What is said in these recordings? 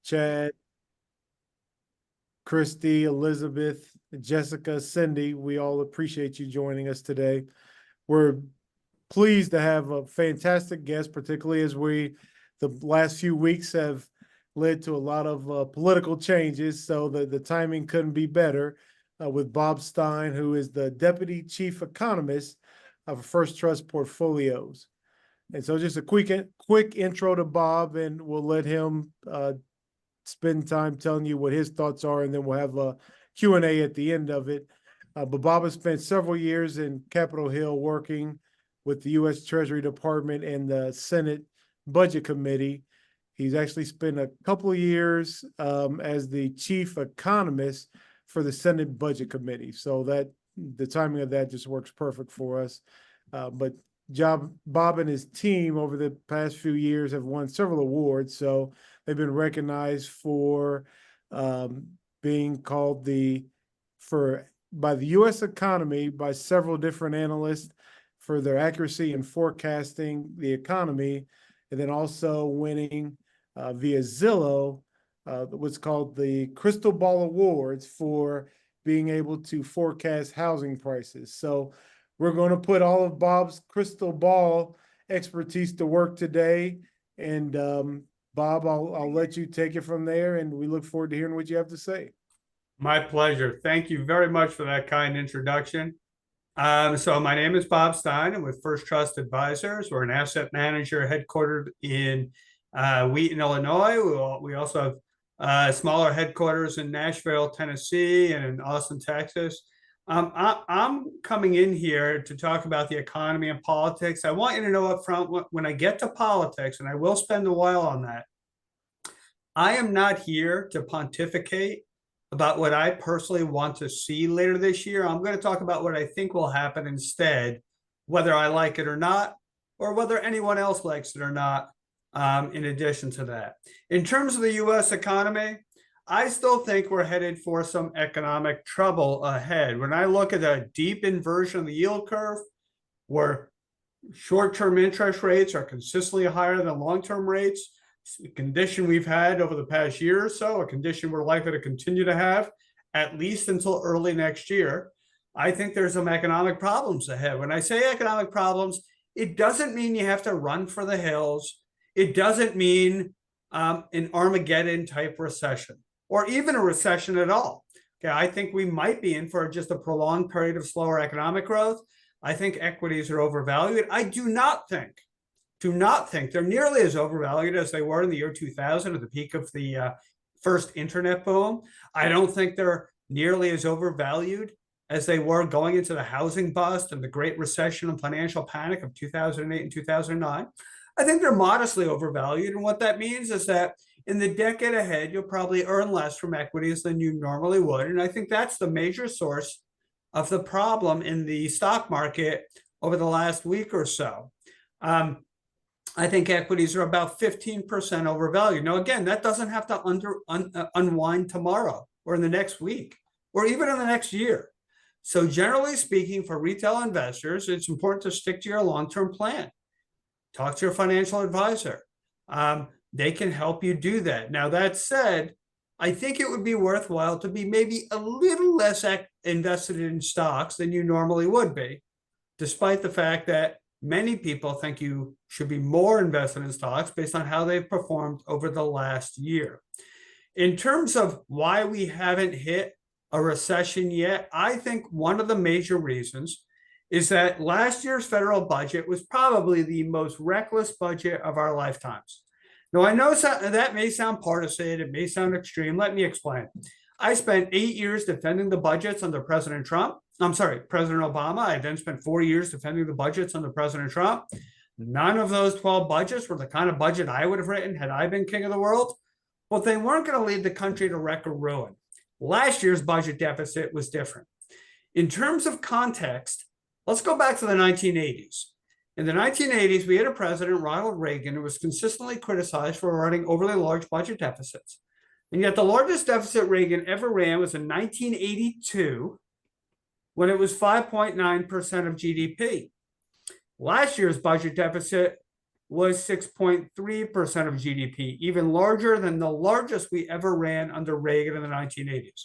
Chad, Christy, Elizabeth, Jessica, Cindy, we all appreciate you joining us today. We're pleased to have a fantastic guest, particularly as the last few weeks have led to a lot of political changes, so the timing couldn't be better with Bob Stein, who is the Deputy Chief Economist of First Trust Portfolios. And so just a quick intro to Bob, and we'll let him spend time telling you what his thoughts are, and then we'll have a Q&A at the end of it. But Bob has spent several years in Capitol Hill working with the U.S. Treasury Department and the Senate Budget Committee. He's actually spent a couple of years as the chief economist for the Senate Budget Committee. So that the timing of that just works perfect for us. But Bob and his team over the past few years have won several awards. So they've been recognized for being called by the U.S. economy by several different analysts for their accuracy in forecasting the economy, and then also winning via Zillow what's called the Crystal Ball Awards for being able to forecast housing prices. So we're going to put all of Bob's crystal ball expertise to work today. And Bob, I'll let you take it from there, and we look forward to hearing what you have to say. My pleasure. Thank you very much for that kind introduction. So my name is Bob Stein. I'm with First Trust Advisors. We're an asset manager headquartered in Wheaton, Illinois. We also have smaller headquarters in Nashville, Tennessee, and in Austin, Texas. I'm coming in here to talk about the economy and politics. I want you to know up front, when I get to politics, and I will spend a while on that, I am not here to pontificate about what I personally want to see later this year. I'm going to talk about what I think will happen instead, whether I like it or not, or whether anyone else likes it or not, in addition to that. In terms of the U.S. economy, I still think we're headed for some economic trouble ahead. When I look at a deep inversion of the yield curve, where short-term interest rates are consistently higher than long-term rates, a condition we've had over the past year or so, a condition we're likely to continue to have at least until early next year, I think there's some economic problems ahead. When I say economic problems, it doesn't mean you have to run for the hills. It doesn't mean an Armageddon type recession, or even a recession at all. Okay, I think we might be in for just a prolonged period of slower economic growth. I think equities are overvalued. I do not think they're nearly as overvalued as they were in the year 2000 at the peak of the first internet boom. I don't think they're nearly as overvalued as they were going into the housing bust and the Great Recession and financial panic of 2008 and 2009. I think they're modestly overvalued. And what that means is that in the decade ahead, you'll probably earn less from equities than you normally would. And I think that's the major source of the problem in the stock market over the last week or so. I think equities are about 15% overvalued. Now, again, that doesn't have to unwind tomorrow or in the next week or even in the next year. So generally speaking, for retail investors, it's important to stick to your long-term plan. Talk to your financial advisor. They can help you do that. Now, that said, I think it would be worthwhile to be maybe a little less invested in stocks than you normally would be, despite the fact that many people think you should be more invested in stocks based on how they've performed over the last year. In terms of why we haven't hit a recession yet, I think one of the major reasons is that last year's federal budget was probably the most reckless budget of our lifetimes. Now, I know that may sound partisan, it may sound extreme. Let me explain. I spent 8 years defending the budgets under President Obama. I then spent 4 years defending the budgets under President Trump. None of those 12 budgets were the kind of budget I would have written had I been king of the world, but they weren't going to lead the country to record ruin. Last year's budget deficit was different. In terms of context, let's go back to the 1980s. In the 1980s, we had a president, Ronald Reagan, who was consistently criticized for running overly large budget deficits. And yet the largest deficit Reagan ever ran was in 1982, when it was 5.9% of GDP. Last year's budget deficit was 6.3% of GDP, even larger than the largest we ever ran under Reagan in the 1980s.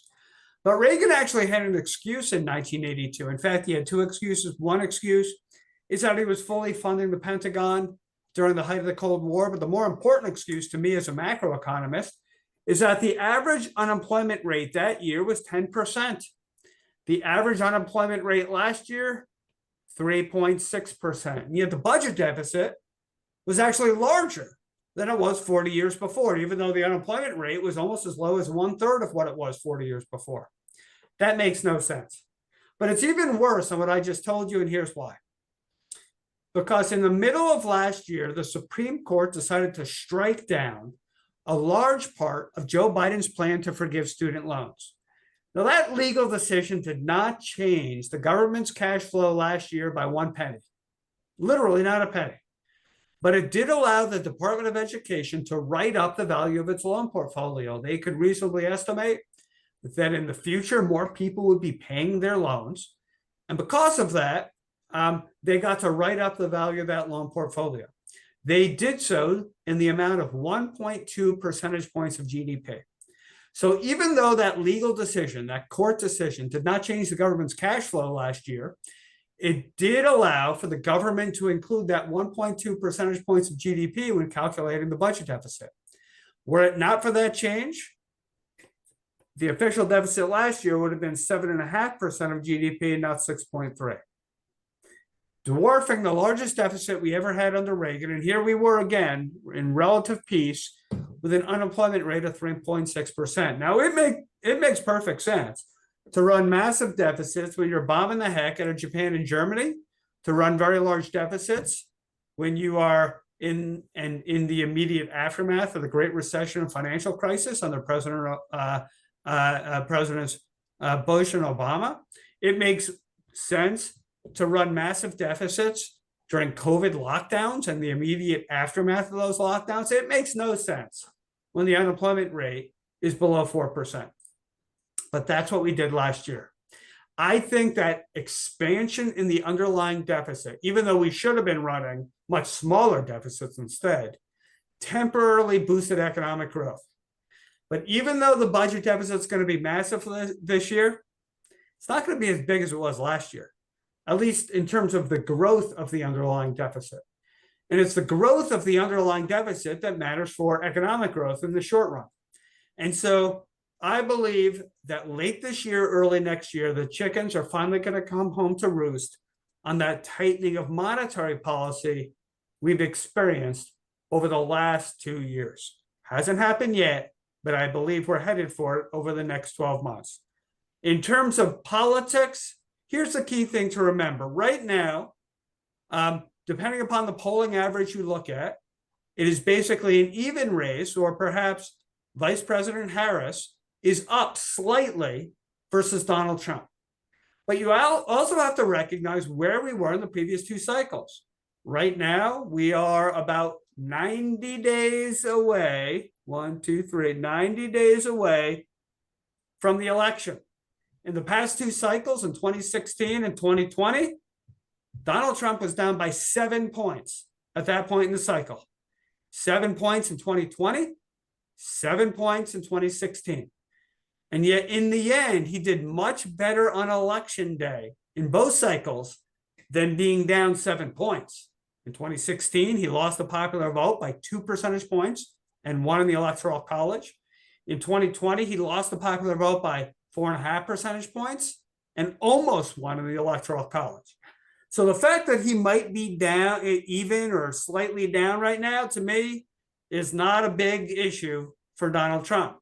But Reagan actually had an excuse in 1982. In fact, he had two excuses. One excuse is that he was fully funding the Pentagon during the height of the Cold War. But the more important excuse to me as a macroeconomist is that the average unemployment rate that year was 10%. The average unemployment rate last year, 3.6%. And yet the budget deficit was actually larger than it was 40 years before, even though the unemployment rate was almost as low as 1/3 of what it was 40 years before. That makes no sense. But it's even worse than what I just told you, and here's why. Because in the middle of last year, the Supreme Court decided to strike down a large part of Joe Biden's plan to forgive student loans. Now, that legal decision did not change the government's cash flow last year by 1 penny, literally not a penny. But it did allow the Department of Education to write up the value of its loan portfolio. They could reasonably estimate that in the future, more people would be paying their loans. And because of that, they got to write up the value of that loan portfolio. They did so in the amount of 1.2 percentage points of GDP. So even though that legal decision, that court decision, did not change the government's cash flow last year, it did allow for the government to include that 1.2 percentage points of GDP when calculating the budget deficit. Were it not for that change, the official deficit last year would have been 7.5% of GDP and not 6.3%. Dwarfing the largest deficit we ever had under Reagan. And here we were again in relative peace with an unemployment rate of 3.6%. Now, it makes perfect sense to run massive deficits when you're bombing the heck out of Japan and Germany, to run very large deficits when you are in the immediate aftermath of the Great Recession and financial crisis under Presidents Bush and Obama. It makes sense to run massive deficits during COVID lockdowns and the immediate aftermath of those lockdowns. It makes no sense when the unemployment rate is below 4%. But that's what we did last year. I think that expansion in the underlying deficit, even though we should have been running much smaller deficits instead, temporarily boosted economic growth. But even though the budget deficit is going to be massive for this year, it's not going to be as big as it was last year, at least in terms of the growth of the underlying deficit. And it's the growth of the underlying deficit that matters for economic growth in the short run. And so I believe that late this year, early next year, the chickens are finally going to come home to roost on that tightening of monetary policy we've experienced over the last 2 years. Hasn't happened yet, but I believe we're headed for it over the next 12 months. In terms of politics, here's the key thing to remember. Right now, depending upon the polling average you look at, it is basically an even race, or perhaps Vice President Harris is up slightly versus Donald Trump. But you also have to recognize where we were in the previous 2 cycles. Right now, we are about 90 days away, 90 days away from the election. In the past 2 cycles, in 2016 and 2020, Donald Trump was down by 7 points at that point in the cycle. 7 points in 2020, 7 points in 2016. And yet, in the end, he did much better on election day in both cycles than being down 7 points. In 2016, he lost the popular vote by 2 percentage points and won in the Electoral College. In 2020, he lost the popular vote by 4.5 percentage points and almost won in the Electoral College. So the fact that he might be down, even or slightly down right now, to me, is not a big issue for Donald Trump.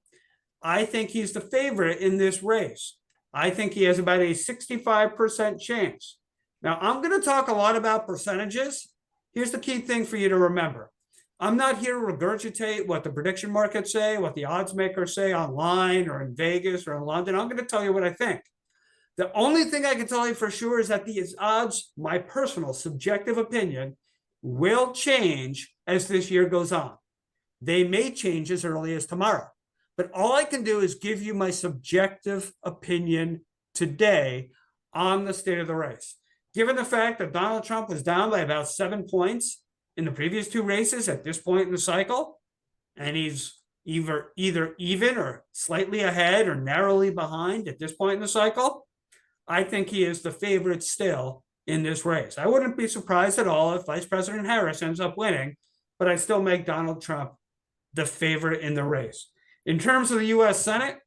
I think he's the favorite in this race. I think he has about a 65% chance. Now, I'm going to talk a lot about percentages. Here's the key thing for you to remember. I'm not here to regurgitate what the prediction markets say, what the odds makers say online or in Vegas or in London. I'm going to tell you what I think. The only thing I can tell you for sure is that these odds, my personal subjective opinion, will change as this year goes on. They may change as early as tomorrow. But all I can do is give you my subjective opinion today on the state of the race. Given the fact that Donald Trump was down by about 7 points in the previous two races at this point in the cycle, and he's either even or slightly ahead or narrowly behind at this point in the cycle, I think he is the favorite still in this race. I wouldn't be surprised at all if Vice President Harris ends up winning, but I still make Donald Trump the favorite in the race. In terms of the U.S. Senate,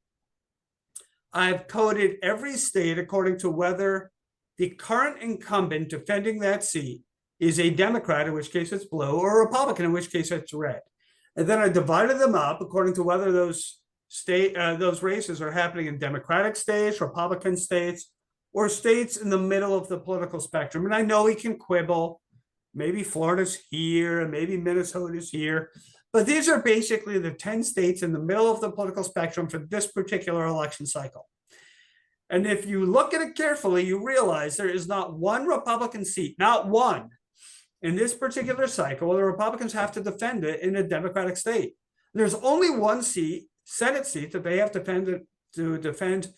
I've coded every state according to whether the current incumbent defending that seat is a Democrat, in which case it's blue, or a Republican, in which case it's red. And then I divided them up according to whether those races are happening in Democratic states, Republican states, or states in the middle of the political spectrum. And I know he can quibble. Maybe Florida's here, and maybe Minnesota's here. But these are basically the 10 states in the middle of the political spectrum for this particular election cycle. And if you look at it carefully, you realize there is not one Republican seat, not one, in this particular cycle where the Republicans have to defend it in a Democratic state. There's only one seat, Senate seat, that they have to defend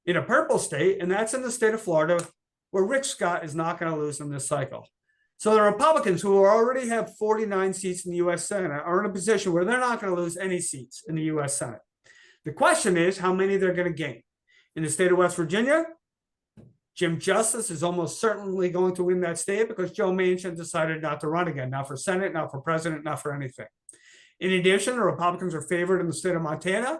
in a purple state, and that's in the state of Florida, where Rick Scott is not going to lose in this cycle. So the Republicans, who already have 49 seats in the U.S. Senate, are in a position where they're not going to lose any seats in the U.S. Senate. The question is how many they're going to gain. In the state of West Virginia, Jim Justice is almost certainly going to win that state because Joe Manchin decided not to run again, not for Senate, not for president, not for anything. In addition, the Republicans are favored in the state of Montana.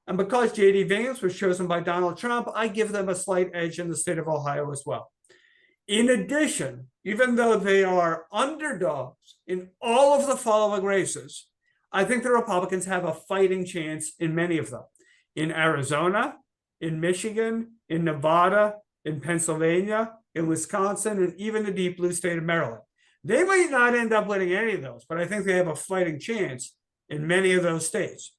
And because J.D. Vance was chosen by Donald Trump, I give them a slight edge in the state of Ohio as well. In addition, even though they are underdogs in all of the following races, I think the Republicans have a fighting chance in many of them. In Arizona, in Michigan, in Nevada, in Pennsylvania, in Wisconsin, and even the deep blue state of Maryland. They might not end up winning any of those, but I think they have a fighting chance in many of those states.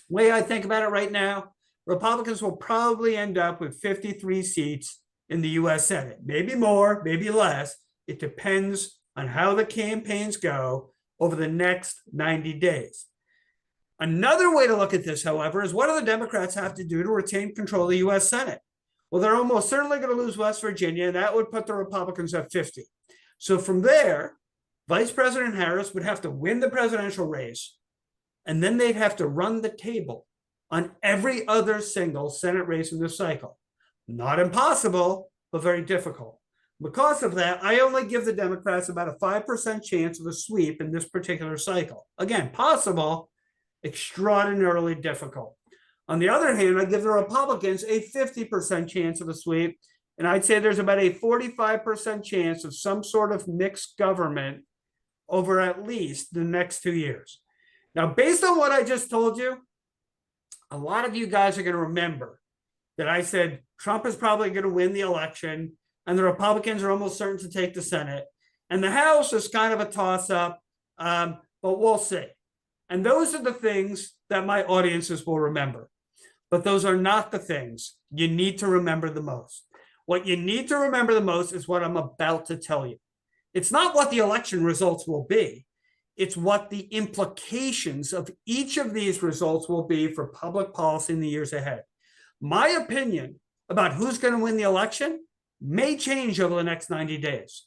The way I think about it right now, Republicans will probably end up with 53 seats in the U.S. Senate. Maybe more, maybe less. It depends on how the campaigns go over the next 90 days. Another way to look at this, however, is what do the Democrats have to do to retain control of the U.S. Senate? Well, they're almost certainly going to lose West Virginia, and that would put the Republicans at 50. So from there, Vice President Harris would have to win the presidential race, and then they'd have to run the table on every other single Senate race in this cycle. Not impossible, but very difficult. Because of that, I only give the Democrats about a 5% chance of a sweep in this particular cycle. Again, possible, extraordinarily difficult. On the other hand, I give the Republicans a 50% chance of a sweep, and I'd say there's about a 45% chance of some sort of mixed government over at least the next 2 years. Now, based on what I just told you, a lot of you guys are going to remember that I said Trump is probably going to win the election, and the Republicans are almost certain to take the Senate, and the House is kind of a toss-up, but we'll see. And those are the things that my audiences will remember. But those are not the things you need to remember the most. What you need to remember the most is what I'm about to tell you. It's not what the election results will be. It's what the implications of each of these results will be for public policy in the years ahead. My opinion about who's going to win the election may change over the next 90 days.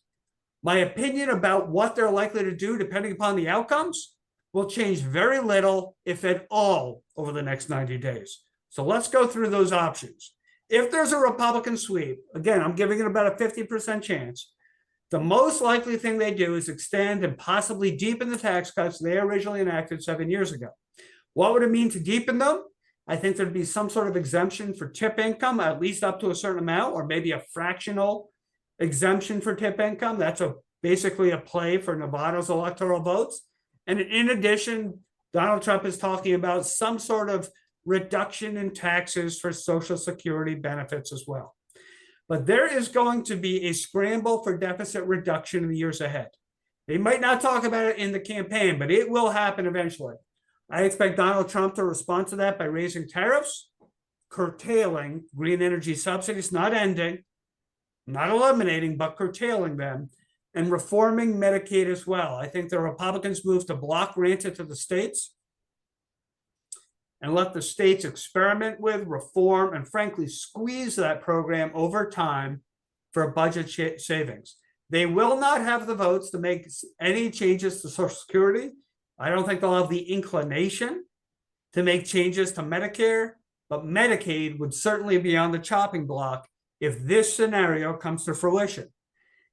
My opinion about what they're likely to do, depending upon the outcomes, will change very little, if at all, over the next 90 days. So let's go through those options. If there's a Republican sweep, again, I'm giving it about a 50% chance. The most likely thing they do is extend and possibly deepen the tax cuts they originally enacted 7 years ago. What would it mean to deepen them? I think there'd be some sort of exemption for tip income, at least up to a certain amount, or maybe a fractional exemption for tip income. That's basically a play for Nevada's electoral votes. And in addition, Donald Trump is talking about some sort of reduction in taxes for Social Security benefits as well. But there is going to be a scramble for deficit reduction in the years ahead. They might not talk about it in the campaign, but it will happen eventually. I expect Donald Trump to respond to that by raising tariffs, curtailing green energy subsidies, not ending, not eliminating, but curtailing them, and reforming Medicaid as well. I think the Republicans move to block grants to the states and let the states experiment with, reform, and frankly, squeeze that program over time for budget savings. They will not have the votes to make any changes to Social Security. I don't think they'll have the inclination to make changes to Medicare, but Medicaid would certainly be on the chopping block if this scenario comes to fruition.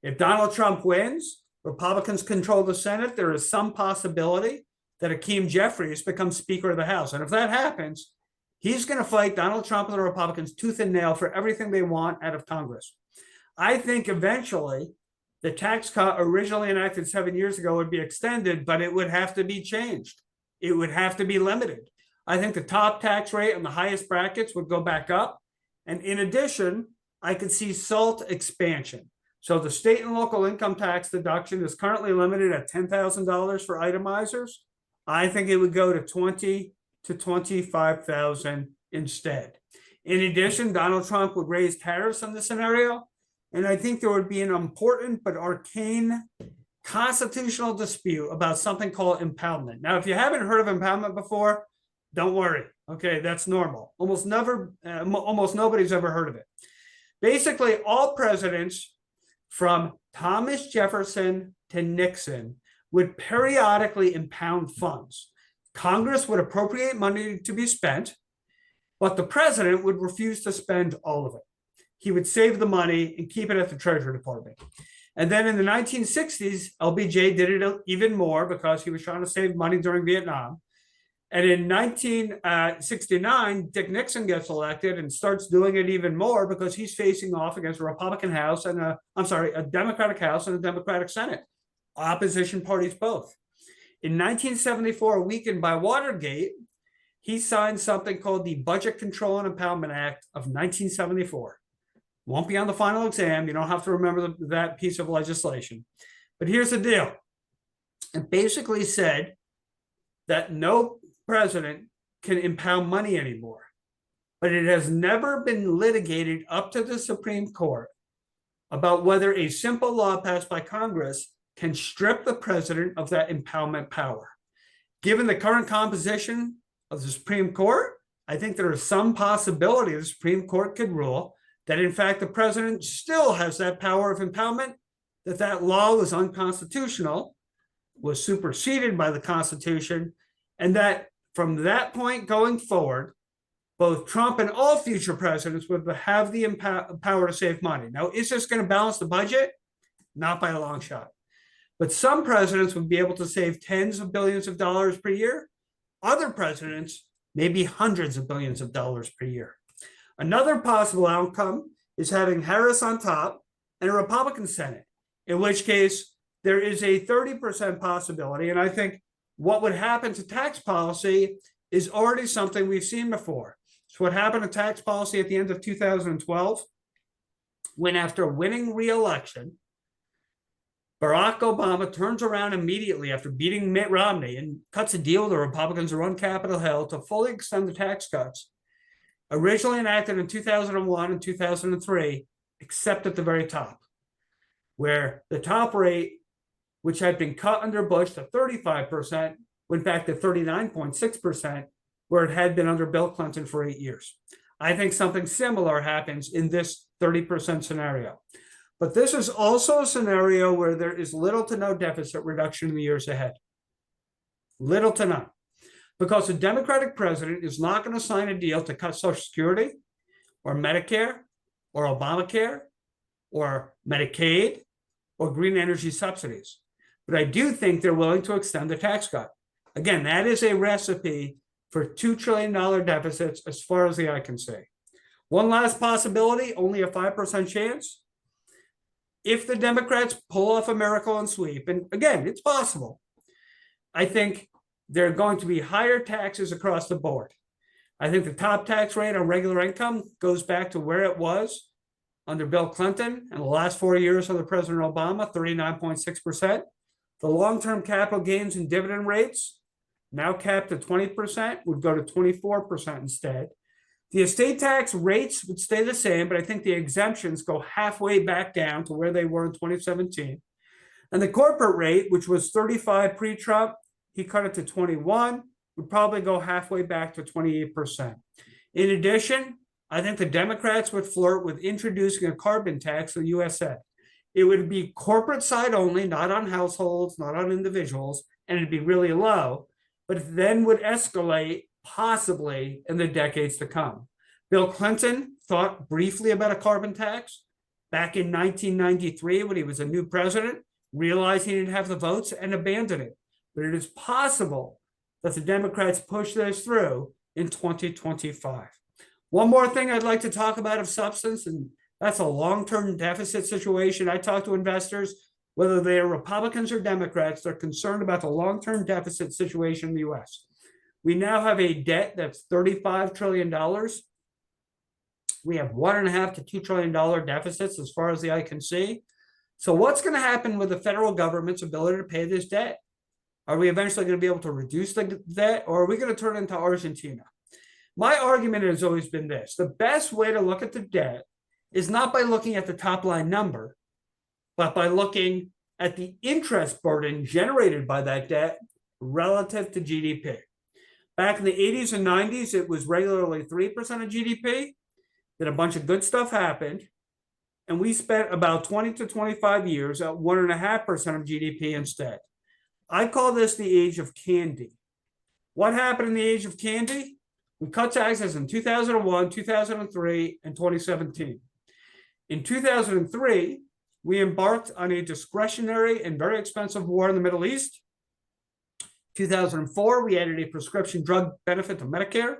If Donald Trump wins, Republicans control the Senate, there is some possibility that Hakeem Jeffries becomes Speaker of the House. And if that happens, he's going to fight Donald Trump and the Republicans tooth and nail for everything they want out of Congress. I think eventually the tax cut originally enacted 7 years ago would be extended, but it would have to be changed. It would have to be limited. I think the top tax rate on the highest brackets would go back up. And in addition, I could see SALT expansion. So the state and local income tax deduction is currently limited at $10,000 for itemizers. I think it would go to $20,000 to $25,000 instead. In addition, Donald Trump would raise tariffs in this scenario. And I think there would be an important but arcane constitutional dispute about something called impoundment. Now, if you haven't heard of impoundment before, don't worry. Okay, that's normal. Almost nobody's ever heard of it. Basically, all presidents from Thomas Jefferson to Nixon would periodically impound funds. Congress would appropriate money to be spent, but the president would refuse to spend all of it. He would save the money and keep it at the Treasury Department. And then in the 1960s, LBJ did it even more because he was trying to save money during Vietnam. And in 1969, Dick Nixon gets elected and starts doing it even more because he's facing off against a Republican House and a Democratic House and a Democratic Senate. Opposition parties both. In 1974, weakened by Watergate, he signed something called the Budget Control and Impoundment Act of 1974. Won't be on the final exam. You don't have to remember that piece of legislation. But here's the deal. It basically said that no president can impound money anymore. But it has never been litigated up to the Supreme Court about whether a simple law passed by Congress can strip the president of that impoundment power. Given the current composition of the Supreme Court, I think there is some possibility the Supreme Court could rule that, in fact, the president still has that power of impoundment, that law was unconstitutional, was superseded by the Constitution, and that from that point going forward, both Trump and all future presidents would have the power to save money. Now, is this going to balance the budget? Not by a long shot. But some presidents would be able to save tens of billions of dollars per year. Other presidents, maybe hundreds of billions of dollars per year. Another possible outcome is having Harris on top and a Republican Senate, in which case there is a 30% possibility. And I think what would happen to tax policy is already something we've seen before. So what happened to tax policy at the end of 2012, when after winning re-election, Barack Obama turns around immediately after beating Mitt Romney and cuts a deal with the Republicans to run Capitol Hill to fully extend the tax cuts, originally enacted in 2001 and 2003, except at the very top, where the top rate, which had been cut under Bush to 35%, went back to 39.6%, where it had been under Bill Clinton for 8 years. I think something similar happens in this 30% scenario. But this is also a scenario where there is little to no deficit reduction in the years ahead. Little to none. Because the Democratic president is not going to sign a deal to cut Social Security or Medicare or Obamacare or Medicaid or green energy subsidies. But I do think they're willing to extend the tax cut. Again, that is a recipe for $2 trillion deficits as far as the eye can see. One last possibility, only a 5% chance. If the Democrats pull off a miracle and sweep, and again, it's possible, I think there are going to be higher taxes across the board. I think the top tax rate on regular income goes back to where it was under Bill Clinton and the last 4 years under President Obama, 39.6%. The long-term capital gains and dividend rates, now capped at 20%, would go to 24% instead. The estate tax rates would stay the same, but I think the exemptions go halfway back down to where they were in 2017. And the corporate rate, which was 35 pre-Trump, he cut it to 21, would probably go halfway back to 28%. In addition, I think the Democrats would flirt with introducing a carbon tax in the USA. It would be corporate side only, not on households, not on individuals, and it'd be really low, but it then would escalate possibly in the decades to come. Bill Clinton thought briefly about a carbon tax back in 1993 when he was a new president, realized he didn't have the votes and abandoned it. But it is possible that the Democrats push this through in 2025. One more thing I'd like to talk about of substance, and that's a long-term deficit situation. I talk to investors, whether they are Republicans or Democrats, they're concerned about the long-term deficit situation in the US. We now have a debt that's $35 trillion. We have $1.5 to $2 trillion deficits as far as the eye can see. So what's going to happen with the federal government's ability to pay this debt? Are we eventually going to be able to reduce the debt, or are we going to turn it into Argentina? My argument has always been this: the best way to look at the debt is not by looking at the top line number, but by looking at the interest burden generated by that debt relative to GDP. Back in the 80s and 90s, it was regularly 3% of GDP. Then a bunch of good stuff happened, and we spent about 20 to 25 years at 1.5% of GDP instead. I call this the age of candy. What happened in the age of candy? We cut taxes in 2001, 2003, and 2017. In 2003, we embarked on a discretionary and very expensive war in the Middle East. 2004, we added a prescription drug benefit to Medicare.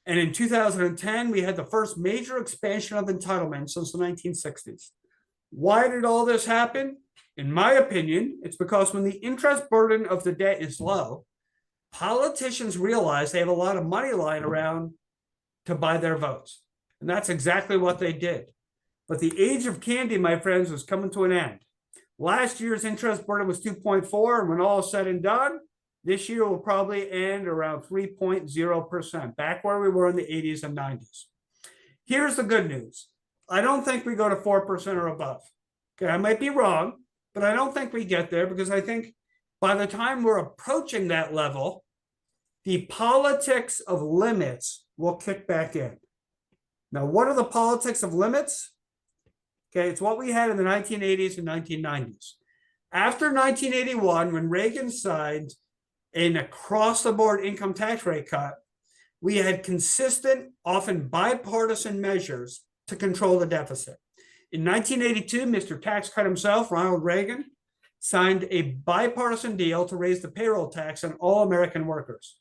And in 2010, we had the first major expansion of entitlements since the 1960s. Why did all this happen? In my opinion, it's because when the interest burden of the debt is low, politicians realize they have a lot of money lying around to buy their votes. And that's exactly what they did. But the age of candy, my friends, was coming to an end. Last year's interest burden was 2.4, and when all is said and done, this year will probably end around 3.0%, back where we were in the 80s and 90s. Here's the good news. I don't think we go to 4% or above. Okay, I might be wrong, but I don't think we get there, because I think by the time we're approaching that level, the politics of limits will kick back in. Now, what are the politics of limits? Okay, it's what we had in the 1980s and 1990s. After 1981, when Reagan signed an across-the-board income tax rate cut, we had consistent, often bipartisan measures to control the deficit. In 1982, Mr. Tax Cut himself, Ronald Reagan, signed a bipartisan deal to raise the payroll tax on all American workers.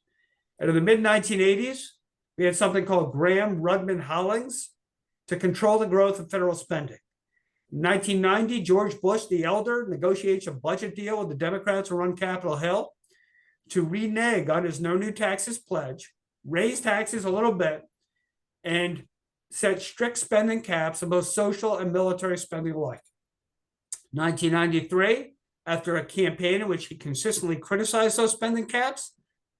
And in the mid-1980s, we had something called Graham-Rudman-Hollings to control the growth of federal spending. In 1990, George Bush the Elder negotiates a budget deal with the Democrats who run Capitol Hill to renege on his no new taxes pledge, raise taxes a little bit, and set strict spending caps on both social and military spending alike. 1993, after a campaign in which he consistently criticized those spending caps,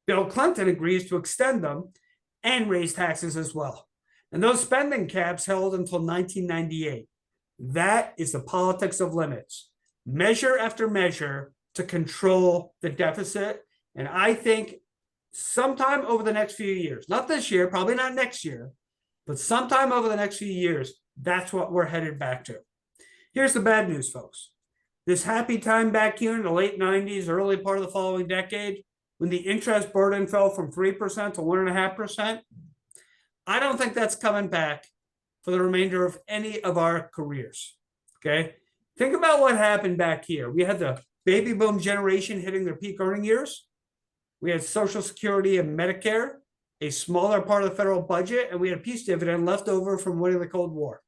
Bill Clinton agrees to extend them and raise taxes as well. And those spending caps held until 1998. That is the politics of limits. Measure after measure to control the deficit. And I think sometime over the next few years, not this year, probably not next year, but sometime over the next few years, that's what we're headed back to. Here's the bad news, folks. This happy time back here in the late 90s, early part of the following decade, when the interest burden fell from 3% to 1.5%, I don't think that's coming back for the remainder of any of our careers, okay? Think about what happened back here. We had the baby boom generation hitting their peak earning years. We had Social Security and Medicare, a smaller part of the federal budget, and we had a peace dividend left over from winning the Cold War.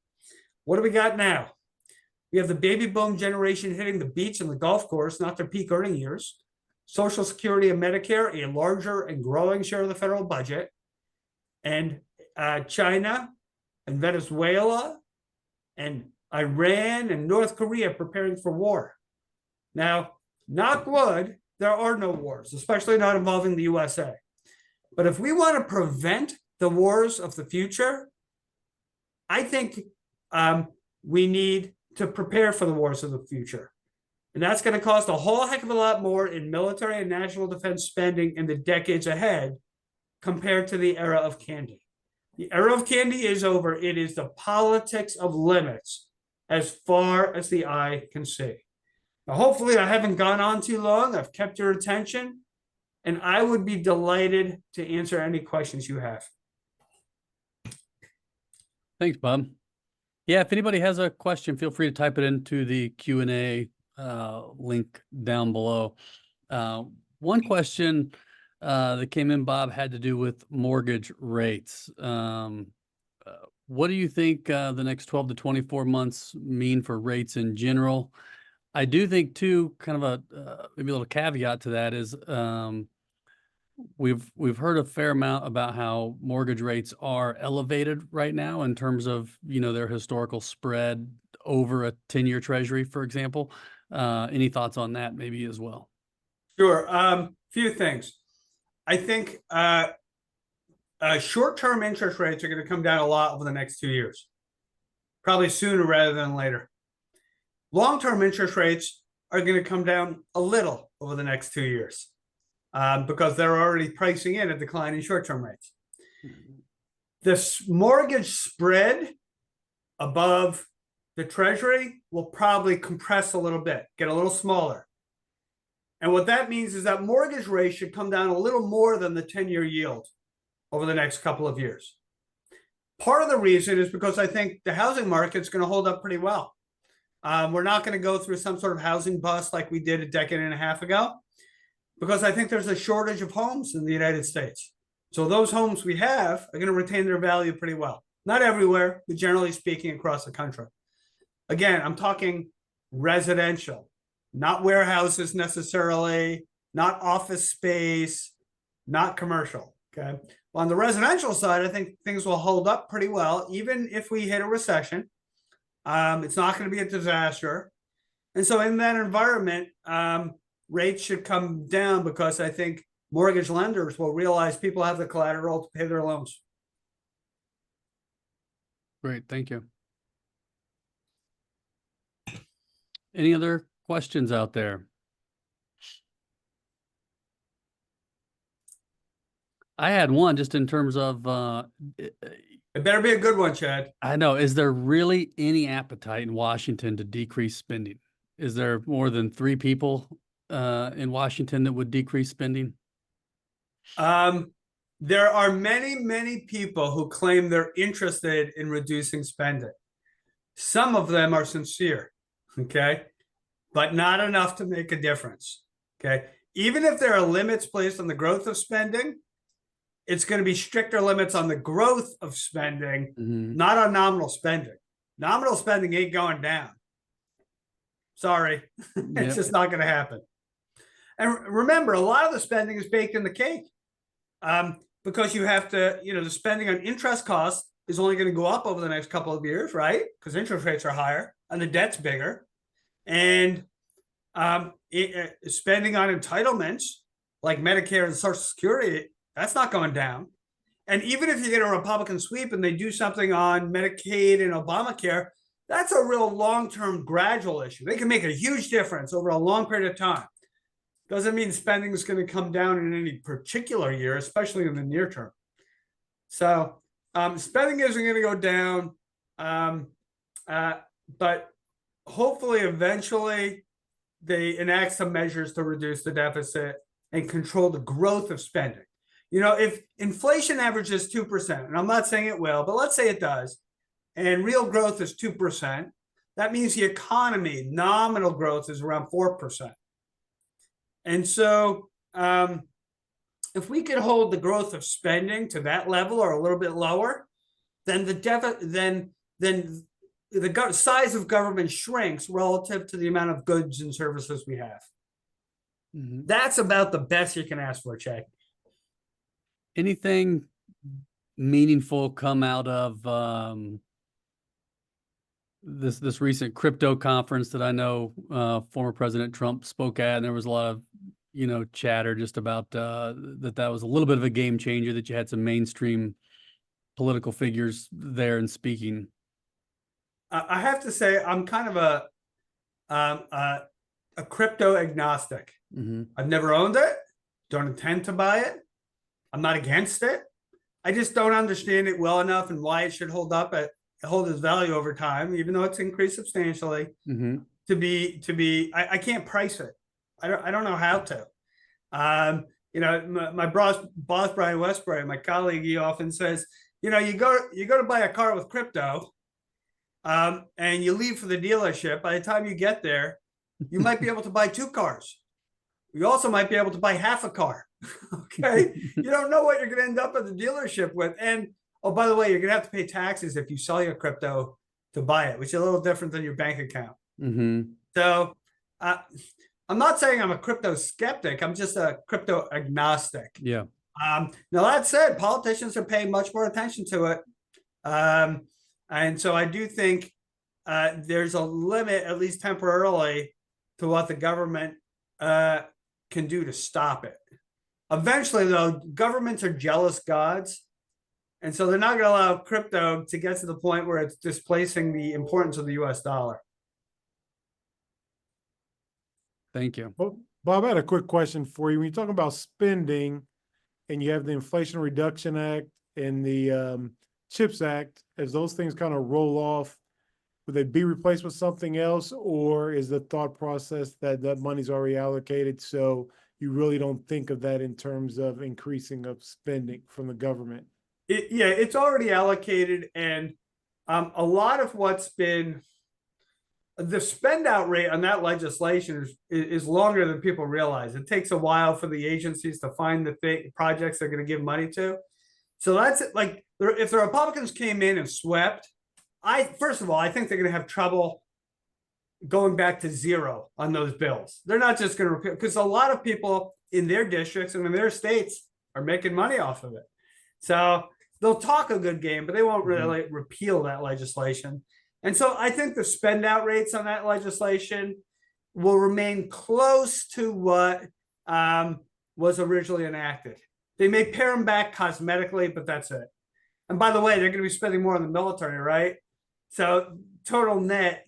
What do we got now? We have the baby boom generation hitting the beach and the golf course, not their peak earning years. Social Security and Medicare, a larger and growing share of the federal budget. And China and Venezuela and Iran and North Korea preparing for war. Now, knock wood, there are no wars, especially not involving the USA. But if we want to prevent the wars of the future, I think we need to prepare for the wars of the future. And that's going to cost a whole heck of a lot more in military and national defense spending in the decades ahead compared to the era of candy. The era of candy is over. It is the politics of limits as far as the eye can see. Now, hopefully I haven't gone on too long. I've kept your attention, and I would be delighted to answer any questions you have. Thanks, Bob. Yeah, if anybody has a question, feel free to type it into the Q&A link down below. One question that came in, Bob, had to do with mortgage rates. What do you think the next 12 to 24 months mean for rates in general? I do think too, kind of a maybe a little caveat to that is we've heard a fair amount about how mortgage rates are elevated right now in terms of, you know, their historical spread over a 10-year treasury, for example. Any thoughts on that maybe as well? Sure. Few things. I think short-term interest rates are going to come down a lot over the next 2 years, probably sooner rather than later. Long-term interest rates are going to come down a little over the next 2 years because they're already pricing in a decline in short-term rates. This mortgage spread above the treasury will probably compress a little bit, get a little smaller. And what that means is that mortgage rates should come down a little more than the 10-year yield over the next couple of years. Part of the reason is because I think the housing market's going to hold up pretty well. We're not going to go through some sort of housing bust like we did a decade and a half ago, because I think there's a shortage of homes in the United States. So those homes we have are going to retain their value pretty well. Not everywhere, but generally speaking across the country. Again, I'm talking residential, not warehouses necessarily, not office space, not commercial. Okay. On the residential side, I think things will hold up pretty well, even if we hit a recession. It's not going to be a disaster. And so in that environment, rates should come down because I think mortgage lenders will realize people have the collateral to pay their loans. Great. Thank you. Any other questions out there? I had one just in terms of It better be a good one, Chad. I know. Is there really any appetite in Washington to decrease spending? Is there more than 3 people in Washington that would decrease spending? There are many, many people who claim they're interested in reducing spending. Some of them are sincere, okay, but not enough to make a difference, okay? Even if there are limits placed on the growth of spending, it's going to be stricter limits on the growth of spending, not on nominal spending. Nominal spending ain't going down. Sorry, it's just not going to happen. And remember, a lot of the spending is baked in the cake because you have to, you know, the spending on interest costs is only going to go up over the next couple of years, right? Because interest rates are higher and the debt's bigger. And spending on entitlements like Medicare and Social Security, that's not going down. And even if you get a Republican sweep and they do something on Medicaid and Obamacare, that's a real long-term gradual issue. They can make a huge difference over a long period of time. Doesn't mean spending is going to come down in any particular year, especially in the near term. So spending isn't going to go down, but hopefully eventually they enact some measures to reduce the deficit and control the growth of spending. You know, if inflation averages 2%, and I'm not saying it will, but let's say it does, and real growth is 2%, that means the economy, nominal growth is around 4%. And so if we could hold the growth of spending to that level or a little bit lower, then the size of government shrinks relative to the amount of goods and services we have. That's about the best you can ask for, Chad. Anything meaningful come out of this recent crypto conference that I know former President Trump spoke at, and there was a lot of, you know, chatter just about that was a little bit of a game changer, that you had some mainstream political figures there and speaking. I have to say I'm kind of a crypto agnostic. I've never owned it, don't intend to buy it. I'm not against it. I just don't understand it well enough and why it should hold up hold its value over time, even though it's increased substantially. Mm-hmm. I can't price it. I don't know how to. My boss Brian Westbury, my colleague, he often says, you go to buy a car with crypto, and you leave for the dealership. By the time you get there, you might be able to buy 2 cars. You also might be able to buy half a car. Okay, you don't know what you're going to end up at the dealership with. And oh, by the way, you're going to have to pay taxes if you sell your crypto to buy it, which is a little different than your bank account. Mm-hmm. So I'm not saying I'm a crypto skeptic. I'm just a crypto agnostic. Yeah. Now that said, politicians are paying much more attention to it. And so I do think there's a limit, at least temporarily, to what the government can do to stop it. Eventually, though, governments are jealous gods. And so they're not going to allow crypto to get to the point where it's displacing the importance of the US dollar. Thank you. Well, Bob, I had a quick question for you. When you talk about spending and you have the Inflation Reduction Act and the CHIPS Act, as those things kind of roll off, would they be replaced with something else, or is the thought process that that money's already allocated, so you really don't think of that in terms of increasing of spending from the government? It's already allocated, and a lot of what's been the spend out rate on that legislation is longer than people realize. It takes a while for the agencies to find the projects they're going to give money to. So that's like, if the Republicans came in and swept, first of all, I think they're going to have trouble going back to zero on those bills. They're not just going to repeal, because a lot of people in their districts and in their states are making money off of it. So they'll talk a good game, but they won't really repeal that legislation. And so I think the spend out rates on that legislation will remain close to what was originally enacted. They may pare them back cosmetically, but that's it. And by the way, they're going to be spending more on the military, right? So total net,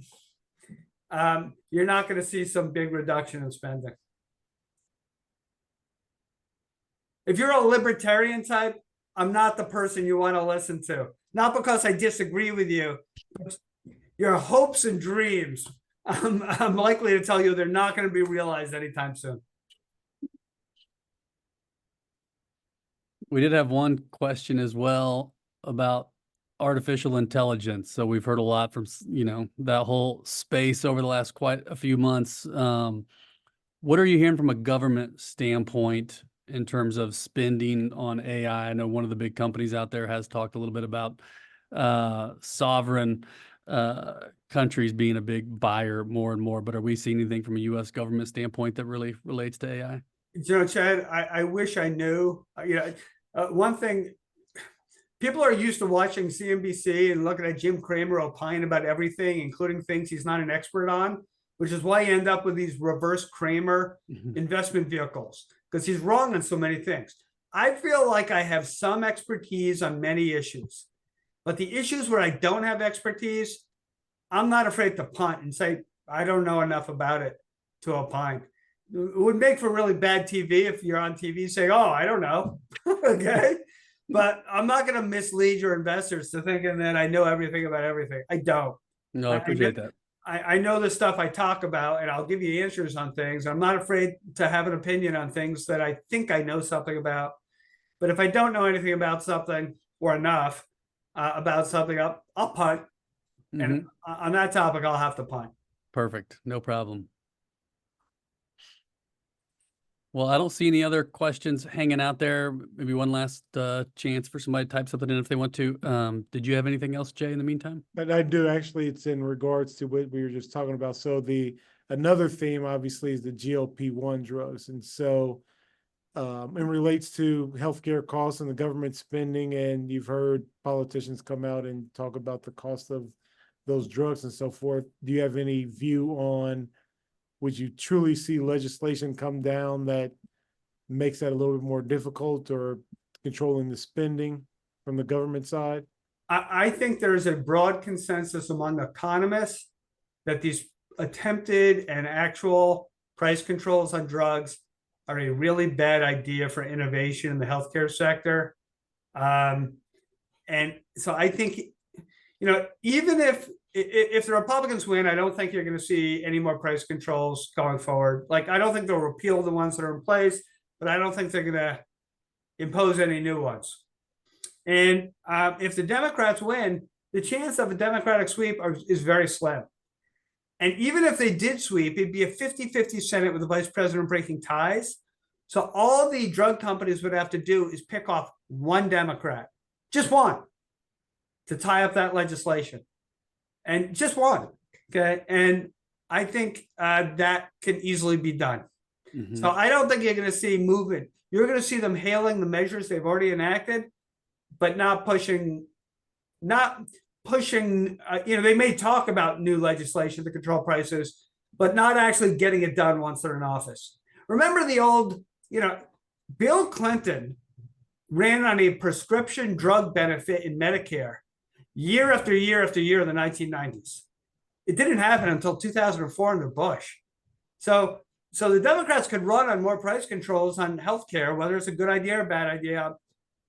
you're not going to see some big reduction in spending. If you're a libertarian type, I'm not the person you want to listen to. Not because I disagree with you. Your hopes and dreams, I'm likely to tell you they're not going to be realized anytime soon. We did have one question as well about artificial intelligence. So we've heard a lot from, that whole space over the last quite a few months. What are you hearing from a government standpoint in terms of spending on AI? I know one of the big companies out there has talked a little bit about sovereign countries being a big buyer more and more, but are we seeing anything from a U.S. government standpoint that really relates to AI? Chad, I wish I knew. One thing, people are used to watching CNBC and looking at Jim Cramer opine about everything, including things he's not an expert on, which is why you end up with these reverse Cramer investment vehicles, because he's wrong on so many things. I feel like I have some expertise on many issues, but the issues where I don't have expertise, I'm not afraid to punt and say, I don't know enough about it to opine. It would make for really bad TV if you're on TV saying, oh, I don't know. Okay. But I'm not going to mislead your investors to thinking that I know everything about everything. I don't. No, I appreciate that. I know the stuff I talk about, and I'll give you answers on things. I'm not afraid to have an opinion on things that I think I know something about. But if I don't know anything about something or enough about something, I'll punt. And on that topic, I'll have to punt. Perfect. No problem. Well, I don't see any other questions hanging out there. Maybe one last chance for somebody to type something in if they want to. Did you have anything else, Jay, in the meantime? But I do, actually. It's in regards to what we were just talking about. So another theme, obviously, is the GLP-1 drugs. And so it relates to healthcare costs and the government spending. And you've heard politicians come out and talk about the cost of those drugs and so forth. Do you have any view on, would you truly see legislation come down that makes that a little bit more difficult, or controlling the spending from the government side? I think there's a broad consensus among economists that these attempted and actual price controls on drugs are a really bad idea for innovation in the healthcare sector. And so I think even if the Republicans win, I don't think you're going to see any more price controls going forward. Like, I don't think they'll repeal the ones that are in place, but I don't think they're going to impose any new ones. And if the Democrats win, the chance of a Democratic sweep is very slim. And even if they did sweep, it'd be a 50-50 Senate with the vice president breaking ties. So all the drug companies would have to do is pick off one Democrat, just one, to tie up that legislation. And just one, okay? And I think that can easily be done. Mhm. So I don't think you're going to see movement. You're going to see them hailing the measures they've already enacted, but not pushing. They may talk about new legislation to control prices, but not actually getting it done once they're in office. Remember the old, Bill Clinton ran on a prescription drug benefit in Medicare year after year after year in the 1990s. It didn't happen until 2004 under Bush. So the Democrats could run on more price controls on healthcare, whether it's a good idea or a bad idea.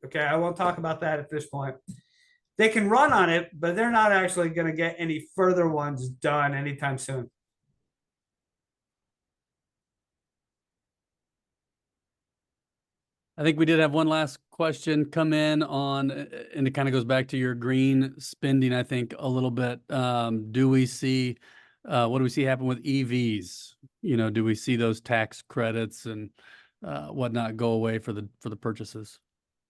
Okay, I won't talk about that at this point. They can run on it, but they're not actually going to get any further ones done anytime soon. I think we did have one last question come in on, and it kind of goes back to your green spending, I think, a little bit. What do we see happen with EVs? Do we see those tax credits and whatnot go away for the purchases?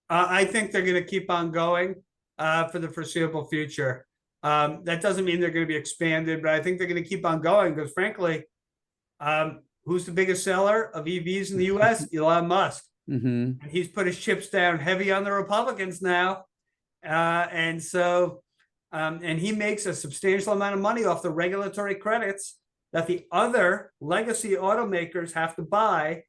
I think they're going to keep on going for the foreseeable future. That doesn't mean they're going to be expanded, but I think they're going to keep on going because, frankly, who's the biggest seller of EVs in the U.S.? Elon Musk. Mm-hmm. And he's put his chips down heavy on the Republicans now. And he makes a substantial amount of money off the regulatory credits that the other legacy automakers have to buy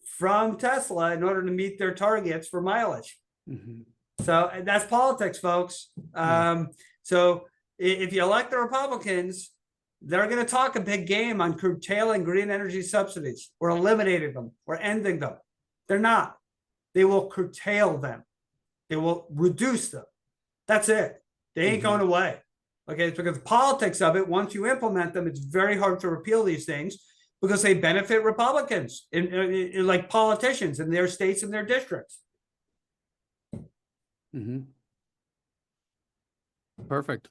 from Tesla in order to meet their targets for mileage. Mm-hmm. So that's politics, folks. So if you elect the Republicans, they're going to talk a big game on curtailing green energy subsidies or eliminating them or ending them. They're not. They will curtail them. They will reduce them. That's it. They ain't going away. Okay, it's because the politics of it, once you implement them, it's very hard to repeal these things because they benefit Republicans, like politicians in their states and their districts. Mm-hmm. Perfect.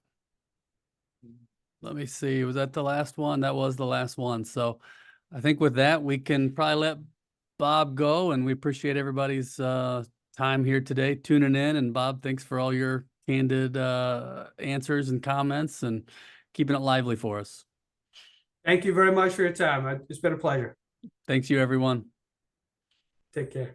Let me see. Was that the last one? That was the last one. So I think with that, we can probably let Bob go, and we appreciate everybody's time here today tuning in. And Bob, thanks for all your candid answers and comments and keeping it lively for us. Thank you very much for your time. It's been a pleasure. Thanks you, everyone. Take care.